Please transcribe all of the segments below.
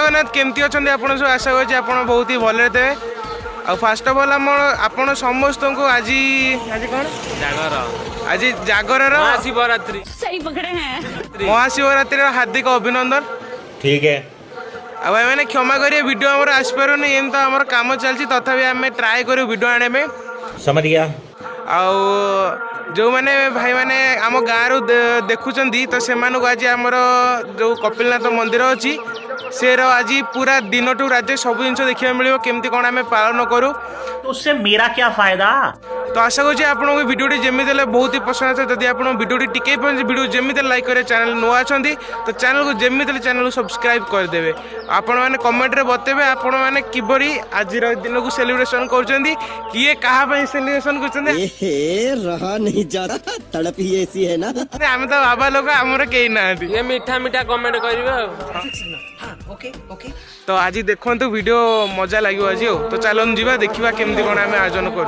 जगन्नाथ केमती अच्छा आप सब आशा कर बहुत ही भले थे। आ फास्ट अफ ऑल आपण समस्त को आज आज कौन जागर आज जागर महाशिवरात्रि सही पकड़े हैं महाशिवरात्रि हार्दिक अभिनंदन। ठीक है आ भाई मैंने क्षमा करिए वीडियो आमर आसपार एम तो आम कम चलती तथापि आम ट्राए करूँ वीडियो आने में समझ गया। जो मैंने भाई मैंने आम गाँव देखुं तो से आज आमर जो कपिलनाथ मंदिर अच्छी से आज पूरा दिन टू रात सब जिन देखा मिले केमती कौन आम पालन करूँ तो उससे मेरा क्या फायदा। तो आशा करुँचे आपको वीडियोटी जमी बहुत ही पसंद आए जदि आप वीडियोटी टिके वीडियो जमी लाइक करें चैनल नुआ अच्छा तो चैनल को जमी चैनल को सब्सक्राइब करदे। आपण मैंने कमेंट रे बतेबे आपण मैंने किबरी आज दिन को सेलिब्रेशन कर किए कहा सेलिब्रेशन रहा नहीं जाता तड़प ही ऐसी है ना। आम तो बाबा लोग आमर कई ना ये मीठा मीठा कमेंट करिवे। तो आज देखो वीडियो मजा लगे आज तो चलन जीवा देखा केमती कौन आम आयोजन कर।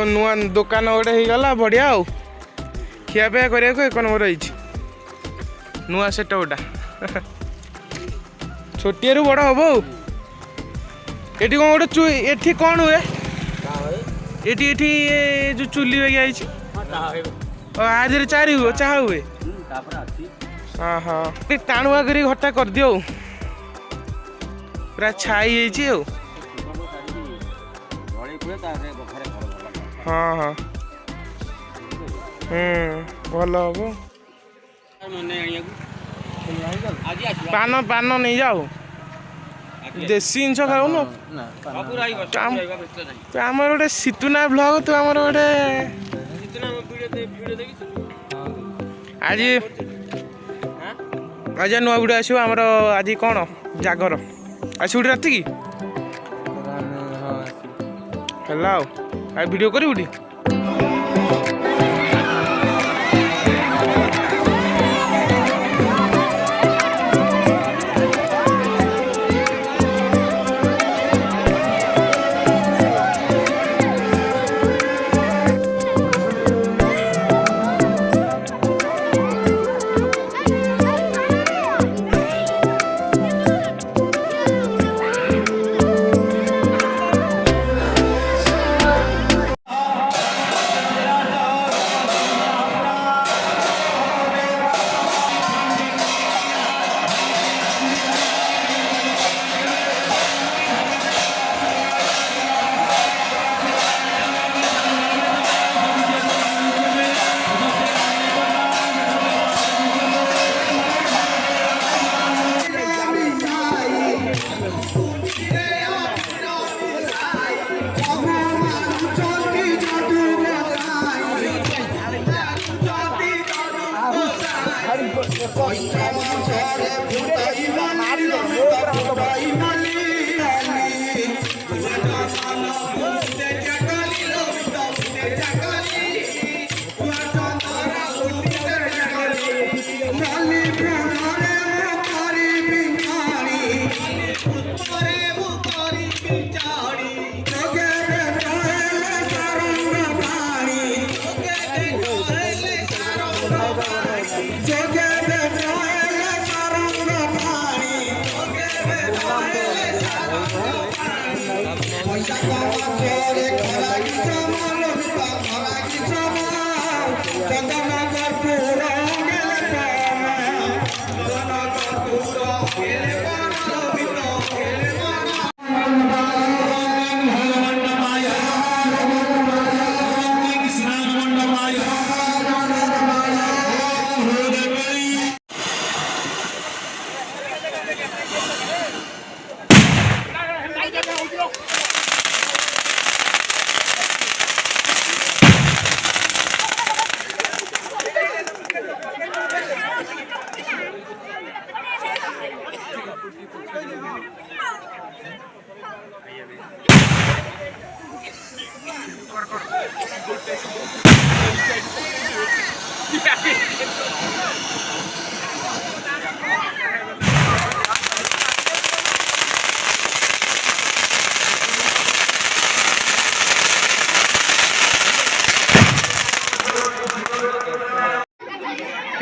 नुआ दुकान गोटे हो गला बढ़िया आ खियापिया करने एक नंबर नुआ सेट गोटा छोटिया रू बड़ हम ये कौन गोटे ये कौन हुए ये जो चुली वगैरह आज चारी हुए चाह हुए हाँ हाँ टाणुआ कर घटा कर दियो पूरा छाई हो हाँ हाँ भल हम पान पान नहीं जाओ देसी जिनस खाऊन आम गोटे सीतुना ब्लॉग तू आम गोटे आज आज नुआ वीडियो आसो आमर आज कौन जागर आस राति की है वीडियो करूँ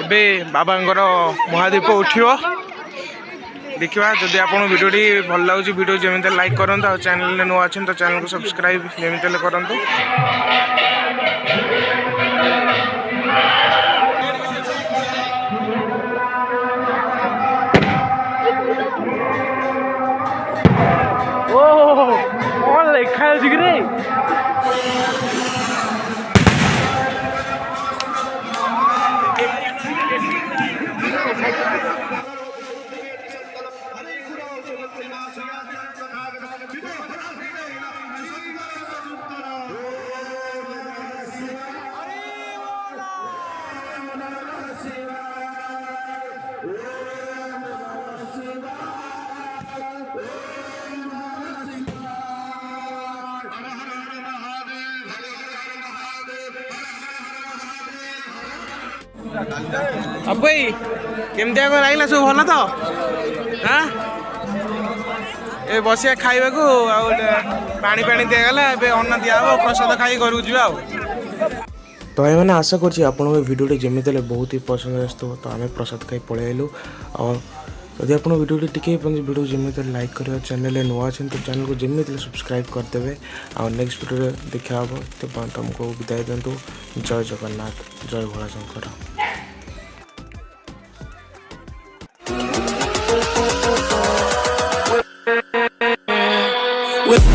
ଏବେ ବାବାଙ୍କର ମହାଦୀପ ଉଠିବ ଦେଖିବା। ଯଦି ଆପଣ ଭିଡ଼ିଓଟି ଭଲ ଲାଗୁଛି ଭିଡ଼ିଓ ଯେମିତି ହେଲେ ଲାଇକ୍ କରନ୍ତୁ, ଆଉ ଚ୍ୟାନେଲରେ ନୂଆ ଅଛନ୍ତି ତ ଚ୍ୟାନେଲକୁ ସବସ୍କ୍ରାଇବ୍ ଯେମିତି ହେଲେ କରନ୍ତୁ। ଓହୋ କ'ଣ ଲେଖା ଅଛି କି ରେ? ଅବଇ କେମିତି କ'ଣ ଲାଗିଲା? ସବୁ ଭଲ ତ? ହାଁ ଏ ବସିବା ଖାଇବାକୁ, ଆଉ ପାଣି ଦିଆଗଲା, ଏବେ ଅନ୍ନ ଦିଆହେବ, ପ୍ରସାଦ ଖାଇ ଘରକୁ ଯିବା ଆଉ। ତ ଏମାନେ ଆଶା କରୁଛି ଆପଣଙ୍କ ଭିଡ଼ିଓଟି ଯେମିତି ହେଲେ ବହୁତ ହି ପସନ୍ଦ ଆସିଥିବ। ତ ଆମେ ପ୍ରସାଦ ଖାଇ ପଳେଇ ଆଇଲୁ। ଆଉ ଯଦି ଆପଣ ଭିଡ଼ିଓଟି ଟିକେ ଭିଡ଼ିଓ ଯେମିତି ହେଲେ ଲାଇକ୍ କରିବ, ଚ୍ୟାନେଲରେ ନୂଆ ଅଛନ୍ତି ତ ଚ୍ୟାନେଲକୁ ଯେମିତି ହେଲେ ସବସ୍କ୍ରାଇବ୍ କରିଦେବେ। ଆଉ ନେକ୍ସଟ ଭିଡ଼ିଓରେ ଦେଖା ହେବ। ତମକୁ ବିଦାୟ ଦିଅନ୍ତୁ। ଜୟ ଜଗନ୍ନାଥ, ଜୟ ଭୋଳାଶଙ୍କର। With